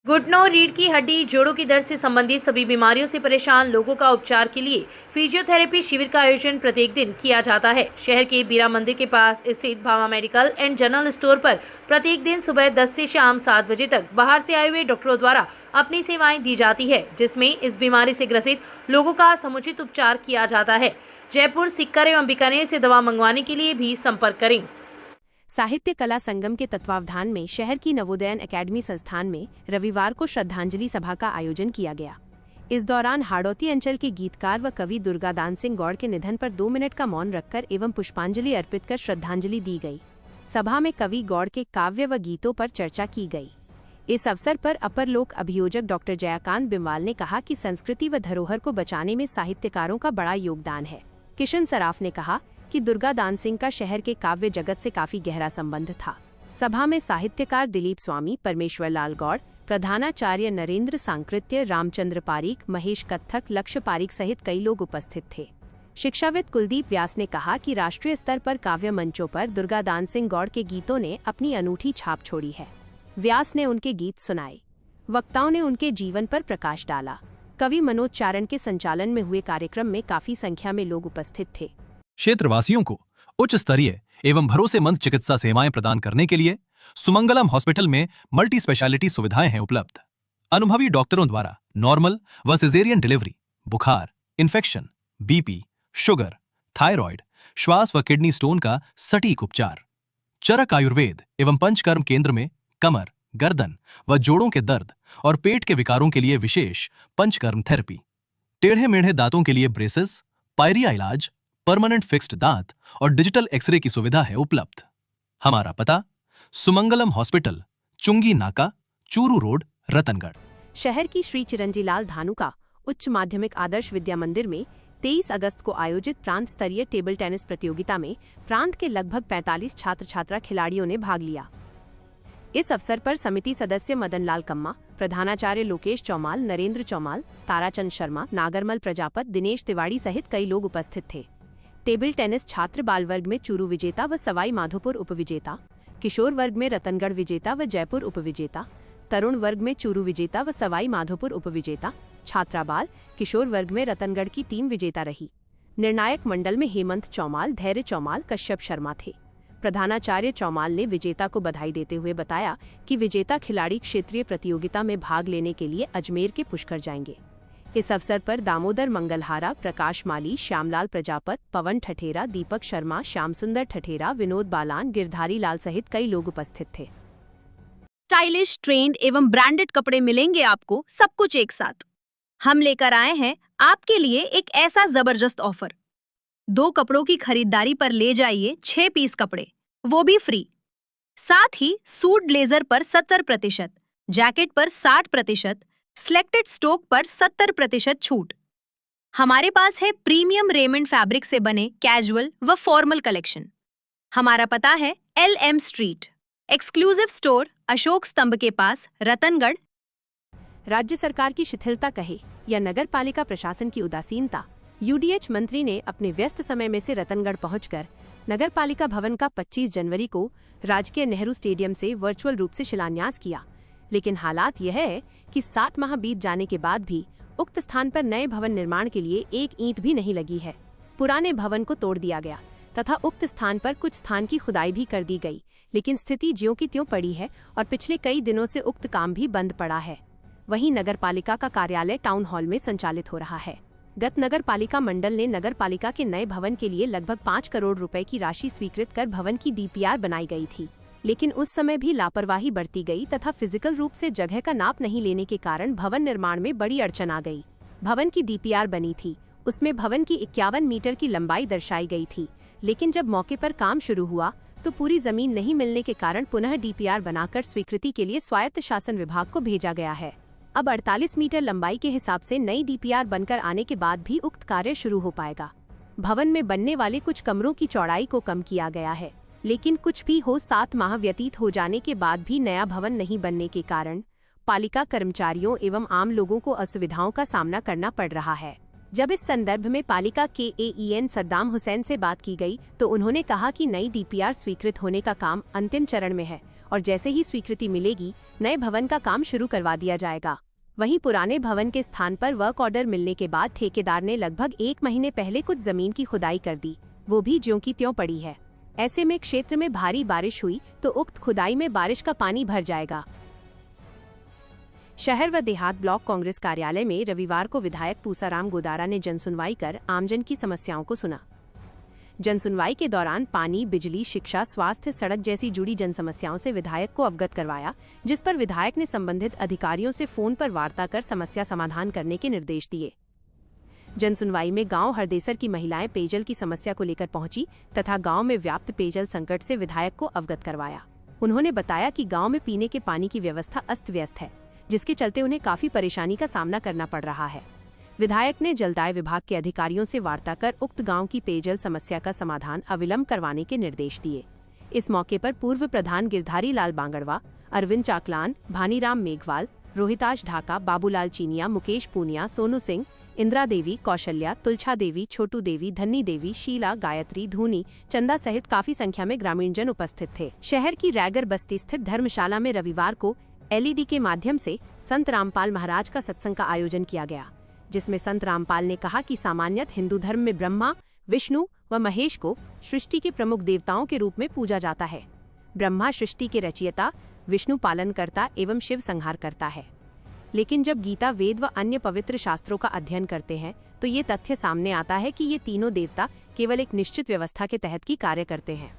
घुटनों, रीढ़ की हड्डी, जोड़ों की दर्द से संबंधित सभी बीमारियों से परेशान लोगों का उपचार के लिए फिजियोथेरेपी शिविर का आयोजन प्रत्येक दिन किया जाता है। शहर के बीरा मंदिर के पास स्थित भावा मेडिकल एंड जनरल स्टोर पर प्रत्येक दिन सुबह 10 से शाम 7 बजे तक बाहर से आए हुए डॉक्टरों द्वारा अपनी सेवाएं दी जाती है, जिसमें इस बीमारी से ग्रसित लोगों का समुचित उपचार किया जाता है। जयपुर, सीकर एवं बीकानेर से दवा मंगवाने के लिए भी संपर्क करें। साहित्य कला संगम के तत्वावधान में शहर की नवोदयन एकेडमी संस्थान में रविवार को श्रद्धांजलि सभा का आयोजन किया गया। इस दौरान हाड़ौती अंचल के गीतकार व कवि दुर्गादान सिंह गौड़ के निधन पर 2 मिनट का मौन रखकर एवं पुष्पांजलि अर्पित कर श्रद्धांजलि दी गई। सभा में कवि गौड़ के काव्य व गीतों पर चर्चा की गई। इस अवसर पर अपर लोक अभियोजक डॉक्टर जयाकांत बिमवाल ने कहा कि संस्कृति व धरोहर को बचाने में साहित्यकारों का बड़ा योगदान है। किशन सराफ ने कहा कि दुर्गादान सिंह का शहर के काव्य जगत से काफी गहरा संबंध था। सभा में साहित्यकार दिलीप स्वामी, परमेश्वर लाल गौड़, प्रधानाचार्य नरेंद्र सांकृत्य, रामचंद्र पारीक, महेश कत्थक, लक्ष्य पारीक सहित कई लोग उपस्थित थे। शिक्षाविद कुलदीप व्यास ने कहा कि राष्ट्रीय स्तर पर काव्य मंचों पर दुर्गादान सिंह गौड़ के गीतों ने अपनी अनूठी छाप छोड़ी है। व्यास ने उनके गीत सुनाए, वक्ताओं ने उनके जीवन पर प्रकाश डाला। कवि मनोज चारण के संचालन में हुए कार्यक्रम में काफी संख्या में लोग उपस्थित थे। क्षेत्रवासियों को उच्च स्तरीय एवं भरोसेमंद चिकित्सा सेवाएं प्रदान करने के लिए सुमंगलम हॉस्पिटल में मल्टी स्पेशलिटी सुविधाएं हैं उपलब्ध। अनुभवी डॉक्टरों द्वारा नॉर्मल व सिजेरियन डिलीवरी, बुखार, इन्फेक्शन, बीपी, शुगर, थायराइड, श्वास व किडनी स्टोन का सटीक उपचार। चरक आयुर्वेद एवं पंचकर्म केंद्र में कमर, गर्दन व जोड़ों के दर्द और पेट के विकारों के लिए विशेष पंचकर्म थेरेपी। टेढ़े मेढ़े दांतों के लिए ब्रेसेस, पायरिया इलाज, परमानेंट फिक्स्ड दांत और डिजिटल एक्सरे की सुविधा है उपलब्ध। हमारा पता सुमंगलम हॉस्पिटल, चुंगी नाका, चूरू रोड, रतनगढ़। शहर की श्री चिरंजीलाल धानुका उच्च माध्यमिक आदर्श विद्या मंदिर में 23 अगस्त को आयोजित प्रांत स्तरीय टेबल टेनिस प्रतियोगिता में प्रांत के लगभग 45 छात्र छात्रा खिलाड़ियों ने भाग लिया। इस अवसर पर समिति सदस्य मदन लाल कम्मा, प्रधानाचार्य लोकेश चौमाल, नरेंद्र चौमाल, ताराचंद शर्मा, नागरमल प्रजापत, दिनेश तिवाड़ी सहित कई लोग उपस्थित थे। टेबल टेनिस छात्र बाल वर्ग में चूरू विजेता व सवाई माधोपुर उपविजेता, किशोर वर्ग में रतनगढ़ विजेता व जयपुर उपविजेता, तरुण वर्ग में चूरू विजेता व सवाई माधोपुर उपविजेता, छात्रा बाल किशोर वर्ग में रतनगढ़ की टीम विजेता रही। निर्णायक मंडल में हेमंत चौमाल, धैर्य चौमाल, कश्यप शर्मा थे। प्रधानाचार्य चौमाल ने विजेता को बधाई देते हुए बताया कि विजेता खिलाड़ी क्षेत्रीय प्रतियोगिता में भाग लेने के लिए अजमेर के पुष्कर जाएंगे। इस अवसर पर दामोदर मंगलहारा, प्रकाश माली, श्यामलाल प्रजापत, पवन ठठेरा, दीपक शर्मा, श्याम सुंदर ठठेरा, विनोद बालान, गिरधारी लाल सहित कई लोग उपस्थित थे। स्टाइलिश, ट्रेंड एवं ब्रांडेड कपड़े मिलेंगे आपको, सब कुछ एक साथ। हम लेकर आए हैं आपके लिए एक ऐसा जबरदस्त ऑफर। 2 कपड़ों की खरीदारी पर ले जाइए 6 पीस कपड़े, वो भी फ्री। साथ ही सूट ब्लेजर पर 70%, जैकेट पर 60%, सिलेक्टेड स्टॉक पर 70% छूट। हमारे पास है प्रीमियम रेमंड फैब्रिक से बने कैजुअल व फॉर्मल कलेक्शन। हमारा पता है LM street, exclusive store, Ashok स्तंभ के पास, रतनगढ़। राज्य सरकार की शिथिलता कहे या नगर पालिका प्रशासन की उदासीनता, UDH मंत्री ने अपने व्यस्त समय में से रतनगढ़ पहुंचकर नगर पालिका भवन का 25 जनवरी को राजकीय नेहरू स्टेडियम से वर्चुअल रूप से शिलान्यास किया। लेकिन हालात यह है कि 7 माह बीत जाने के बाद भी उक्त स्थान पर नए भवन निर्माण के लिए एक ईंट भी नहीं लगी है। पुराने भवन को तोड़ दिया गया तथा उक्त स्थान पर कुछ स्थान की खुदाई भी कर दी गई, लेकिन स्थिति ज्यों की त्यों पड़ी है और पिछले कई दिनों से उक्त काम भी बंद पड़ा है। वहीं नगर पालिका का कार्यालय टाउन हॉल में संचालित हो रहा है। गत नगर पालिका मंडल ने नगर पालिका के नए भवन के लिए लगभग 5 करोड़ रुपए की राशि स्वीकृत कर भवन की DPR बनाई गई थी, लेकिन उस समय भी लापरवाही बरती गई तथा फिजिकल रूप से जगह का नाप नहीं लेने के कारण भवन निर्माण में बड़ी अड़चन आ गई। भवन की DPR बनी थी, उसमें भवन की 51 मीटर की लंबाई दर्शाई गई थी, लेकिन जब मौके पर काम शुरू हुआ तो पूरी जमीन नहीं मिलने के कारण पुनः DPR बनाकर स्वीकृति के लिए स्वायत्त शासन विभाग को भेजा गया है। अब 48 मीटर लंबाई के हिसाब से नई DPR बनकर आने के बाद भी उक्त कार्य शुरू हो पाएगा। भवन में बनने वाले कुछ कमरों की चौड़ाई को कम किया गया है, लेकिन कुछ भी हो 7 माह व्यतीत हो जाने के बाद भी नया भवन नहीं बनने के कारण पालिका कर्मचारियों एवं आम लोगों को असुविधाओं का सामना करना पड़ रहा है। जब इस संदर्भ में पालिका के AEN सद्दाम हुसैन से बात की गई तो उन्होंने कहा कि नई DPR स्वीकृत होने का काम अंतिम चरण में है और जैसे ही स्वीकृति मिलेगी नए भवन का काम शुरू करवा दिया जाएगा। वहीं पुराने भवन के स्थान पर वर्क ऑर्डर मिलने के बाद ठेकेदार ने लगभग 1 महीने पहले कुछ जमीन की खुदाई कर दी, वो भी ज्यों की त्यों पड़ी है। ऐसे में क्षेत्र में भारी बारिश हुई तो उक्त खुदाई में बारिश का पानी भर जाएगा। शहर व देहात ब्लॉक कांग्रेस कार्यालय में रविवार को विधायक पूसाराम गोदारा ने जनसुनवाई कर आमजन की समस्याओं को सुना। जनसुनवाई के दौरान पानी, बिजली, शिक्षा, स्वास्थ्य, सड़क जैसी जुड़ी जन समस्याओं से विधायक को अवगत करवाया, जिस पर विधायक ने संबंधित अधिकारियों से फोन पर वार्ता कर समस्या समाधान करने के निर्देश दिए। जनसुनवाई में गांव हरदेसर की महिलाएं पेयजल की समस्या को लेकर पहुंची तथा गांव में व्याप्त पेयजल संकट से विधायक को अवगत करवाया। उन्होंने बताया कि गांव में पीने के पानी की व्यवस्था अस्त व्यस्त है, जिसके चलते उन्हें काफी परेशानी का सामना करना पड़ रहा है। विधायक ने जलदाय विभाग के अधिकारियों से वार्ता कर उक्त गांव की पेयजल समस्या का समाधान अविलंब करवाने के निर्देश दिए। इस मौके पर पूर्व प्रधान गिरधारी लाल बांगड़वा, अरविंद चाकलान, भानीराम मेघवाल, रोहिताश ढाका, बाबूलाल चीनिया, मुकेश पूनिया, सोनू सिंह, इंदिरा देवी, कौशल्या, तुलछा देवी, छोटू देवी, धन्नी देवी, शीला, गायत्री, धूनी, चंदा सहित काफी संख्या में ग्रामीण जन उपस्थित थे। शहर की रैगर बस्ती स्थित धर्मशाला में रविवार को LED के माध्यम से संत रामपाल महाराज का सत्संग का आयोजन किया गया, जिसमें संत रामपाल ने कहा कि सामान्यतः हिंदू धर्म में ब्रह्मा, विष्णु व महेश को सृष्टि के प्रमुख देवताओं के रूप में पूजा जाता है। ब्रह्मा सृष्टि के रचयिता, विष्णु पालनकर्ता एवं शिव संहार करता है। लेकिन जब गीता, वेद व अन्य पवित्र शास्त्रों का अध्ययन करते हैं तो ये तथ्य सामने आता है कि ये तीनों देवता केवल एक निश्चित व्यवस्था के तहत की कार्य करते हैं।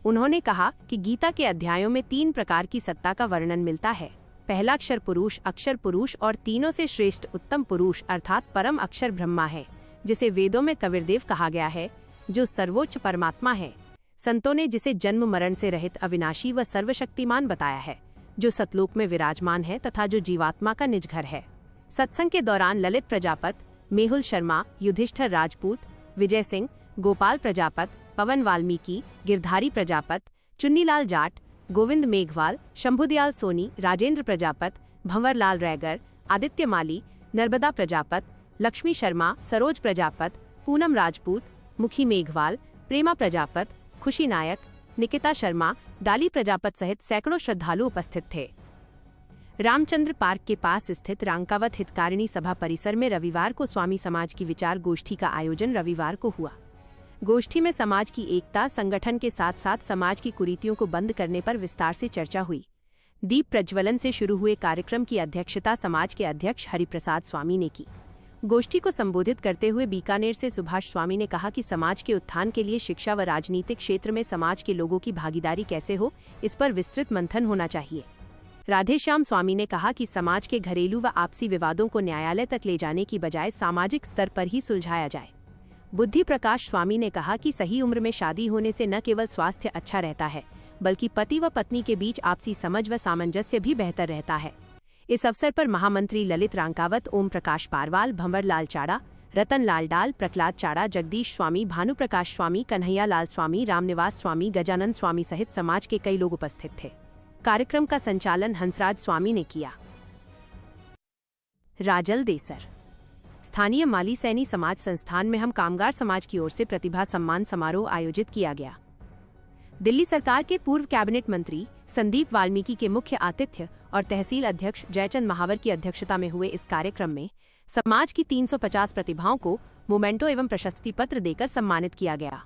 उन्होंने कहा कि गीता के अध्यायों में 3 प्रकार की सत्ता का वर्णन मिलता है। पहला अक्षर पुरुष और तीनों से श्रेष्ठ उत्तम पुरुष अर्थात परम अक्षर ब्रह्मा है, जिसे वेदों में कबीरदेव कहा गया है, जो सर्वोच्च परमात्मा है। संतों ने जिसे जन्म मरण से रहित अविनाशी व सर्वशक्तिमान बताया है, जो सतलोक में विराजमान है तथा जो जीवात्मा का निज घर है। सत्संग के दौरान ललित प्रजापत, मेहुल शर्मा, युधिष्ठर राजपूत, विजय सिंह, गोपाल प्रजापत, पवन वाल्मीकि, गिरधारी प्रजापत, चुन्नीलाल जाट, गोविंद मेघवाल, शंभुदयाल सोनी, राजेंद्र प्रजापत, भंवरलाल रैगर, आदित्य माली, नर्मदा प्रजापत, लक्ष्मी शर्मा, सरोज प्रजापत, पूनम राजपूत, मुखी मेघवाल, प्रेमा प्रजापत, खुशी नायक, निकिता शर्मा, डाली प्रजापत सहित सैकड़ों श्रद्धालु उपस्थित थे। रामचंद्र पार्क के पास स्थित रांकावत हितकारिणी सभा परिसर में रविवार को स्वामी समाज की विचार गोष्ठी का आयोजन रविवार को हुआ। गोष्ठी में समाज की एकता, संगठन के साथ साथ समाज की कुरीतियों को बंद करने पर विस्तार से चर्चा हुई। दीप प्रज्वलन से शुरू हुए कार्यक्रम की अध्यक्षता समाज के अध्यक्ष हरिप्रसाद स्वामी ने की। गोष्ठी को संबोधित करते हुए बीकानेर से सुभाष स्वामी ने कहा कि समाज के उत्थान के लिए शिक्षा व राजनीतिक क्षेत्र में समाज के लोगों की भागीदारी कैसे हो, इस पर विस्तृत मंथन होना चाहिए। राधेश्याम स्वामी ने कहा कि समाज के घरेलू व आपसी विवादों को न्यायालय तक ले जाने की बजाय सामाजिक स्तर पर ही सुलझाया जाए। बुद्धि प्रकाश स्वामी ने कहा कि सही उम्र में शादी होने से न केवल स्वास्थ्य अच्छा रहता है, बल्कि पति व पत्नी के बीच आपसी समझ व सामंजस्य भी बेहतर रहता है। इस अवसर पर महामंत्री ललित रांकावत, ओम प्रकाश पारवाल, भंवरलाल चाड़ा, रतन लाल डाल, प्रहलाद चाड़ा, जगदीश स्वामी, भानु प्रकाश स्वामी, कन्हैया लाल स्वामी, रामनिवास स्वामी, गजानंद स्वामी सहित समाज के कई लोग उपस्थित थे। कार्यक्रम का संचालन हंसराज स्वामी ने किया। राजल देसर। स्थानीय माली सैनी समाज संस्थान में हम कामगार समाज की ओर से प्रतिभा सम्मान समारोह आयोजित किया गया। दिल्ली सरकार के पूर्व कैबिनेट मंत्री संदीप वाल्मीकि के मुख्य आतिथ्य और तहसील अध्यक्ष जयचंद महावर की अध्यक्षता में हुए इस कार्यक्रम में समाज की 350 प्रतिभाओं को मोमेंटो एवं प्रशस्ति पत्र देकर सम्मानित किया गया।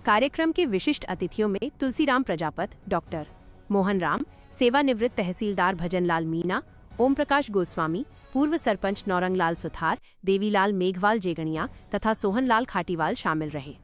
कार्यक्रम के विशिष्ट अतिथियों में तुलसीराम प्रजापत, डॉक्टर मोहन राम, सेवानिवृत्त तहसीलदार भजनलाल मीना, ओम प्रकाश गोस्वामी, पूर्व सरपंच नौरंगलाल सुथार, देवीलाल मेघवाल जेगणिया तथा सोहनलाल खाटीवाल शामिल रहे।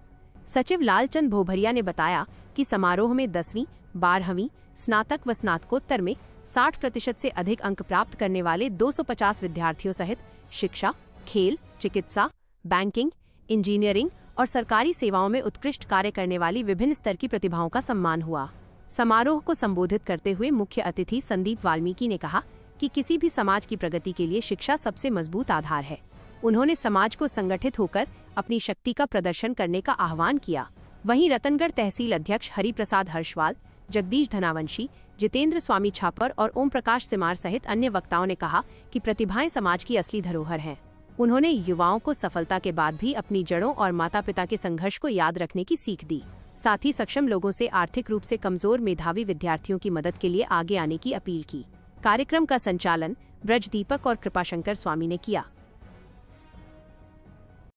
सचिव लालचंद भोभरिया ने बताया कि समारोह में 10वीं, 12वीं, स्नातक व स्नातकोत्तर में 60% से अधिक अंक प्राप्त करने वाले 250 विद्यार्थियों सहित शिक्षा, खेल, चिकित्सा, बैंकिंग, इंजीनियरिंग और सरकारी सेवाओं में उत्कृष्ट कार्य करने वाली विभिन्न स्तर की प्रतिभाओं का सम्मान हुआ। समारोह को संबोधित करते हुए मुख्य अतिथि संदीप वाल्मीकि ने कहा कि किसी भी समाज की प्रगति के लिए शिक्षा सबसे मजबूत आधार है। उन्होंने समाज को संगठित होकर अपनी शक्ति का प्रदर्शन करने का आह्वान किया। वहीं रतनगढ़ तहसील अध्यक्ष हरिप्रसाद हर्षवाल, जगदीश धनावंशी, जितेंद्र स्वामी छापर और ओम प्रकाश सिमार सहित अन्य वक्ताओं ने कहा कि प्रतिभाएं समाज की असली धरोहर हैं। उन्होंने युवाओं को सफलता के बाद भी अपनी जड़ों और माता पिता के संघर्ष को याद रखने की सीख दी। साथ ही सक्षम लोगों से आर्थिक रूप से कमजोर मेधावी विद्यार्थियों की मदद के लिए आगे आने की अपील की। कार्यक्रम का संचालन ब्रज दीपक और कृपाशंकर स्वामी ने किया।